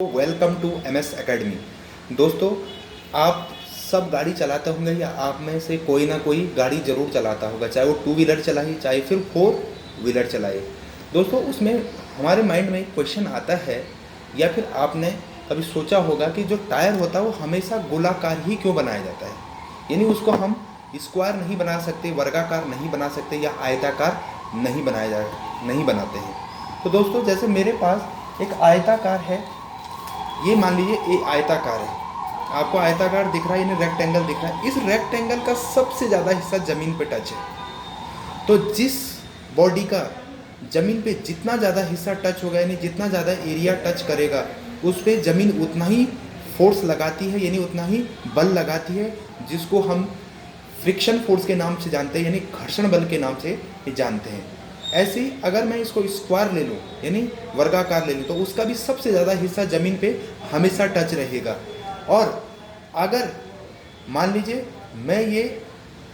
Welcome to MS academy. दोस्तों, आप सब गाड़ी चलाते होंगे या आप में से कोई ना कोई गाड़ी ज़रूर चलाता होगा, चाहे वो टू व्हीलर चलाए चाहे फिर फोर व्हीलर चलाए। दोस्तों, उसमें हमारे माइंड में एक क्वेश्चन आता है या फिर आपने कभी सोचा होगा कि जो टायर होता है वो हमेशा गोलाकार ही क्यों बनाया जाता है, यानी उसको हम स्क्वायर नहीं बना सकते, वर्गाकार नहीं बना सकते या आयताकार नहीं बनाते हैं। तो दोस्तों, जैसे मेरे पास एक आयताकार है, ये मान लीजिए ये आयताकार है, आपको आयताकार दिख रहा है, यानी रेक्टेंगल दिख रहा है। इस रेक्टेंगल का सबसे ज़्यादा हिस्सा ज़मीन पे टच है। तो जिस बॉडी का ज़मीन पे जितना ज़्यादा हिस्सा टच होगा, यानी जितना ज़्यादा एरिया टच करेगा, उस पर ज़मीन उतना ही फोर्स लगाती है, यानी उतना ही बल लगाती है, जिसको हम फ्रिक्शन फोर्स के नाम से जानते हैं, यानी घर्षण बल के नाम से जानते हैं। ऐसे ही अगर मैं इसको स्क्वायर ले लूँ, यानी वर्गाकार ले लूँ, तो उसका भी सबसे ज़्यादा हिस्सा ज़मीन पे हमेशा टच रहेगा। और अगर मान लीजिए मैं ये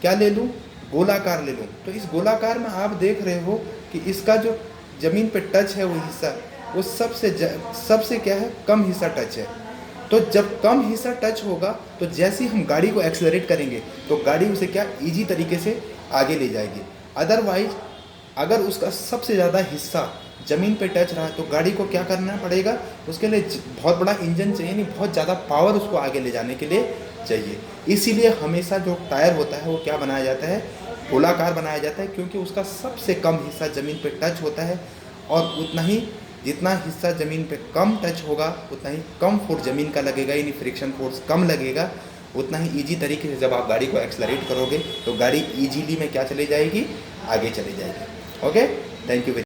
क्या ले लूँ, गोलाकार ले लूँ, तो इस गोलाकार में आप देख रहे हो कि इसका जो ज़मीन पे टच है वो हिस्सा, वो सबसे क्या है, कम हिस्सा टच है। तो जब कम हिस्सा टच होगा तो जैसे ही हम गाड़ी को एक्सेलरेट करेंगे तो गाड़ी उसे क्या ईजी तरीके से आगे ले जाएगी। अदरवाइज अगर उसका सबसे ज़्यादा हिस्सा ज़मीन पे टच रहा है तो गाड़ी को क्या करना पड़ेगा, उसके लिए बहुत बड़ा इंजन चाहिए, नहीं बहुत ज़्यादा पावर उसको आगे ले जाने के लिए चाहिए। इसीलिए हमेशा जो टायर होता है वो क्या बनाया जाता है, गोलाकार बनाया जाता है, क्योंकि उसका सबसे कम हिस्सा ज़मीन पे टच होता है। और उतना ही जितना हिस्सा ज़मीन पे कम टच होगा उतना ही कम फोर्स ज़मीन का लगेगा, यानी फ्रिक्शन फोर्स कम लगेगा। उतना ही ईजी तरीके से जब आप गाड़ी को एक्सेलरेट करोगे तो गाड़ी ईजीली में क्या चली जाएगी, आगे चली जाएगी। Okay, thank you.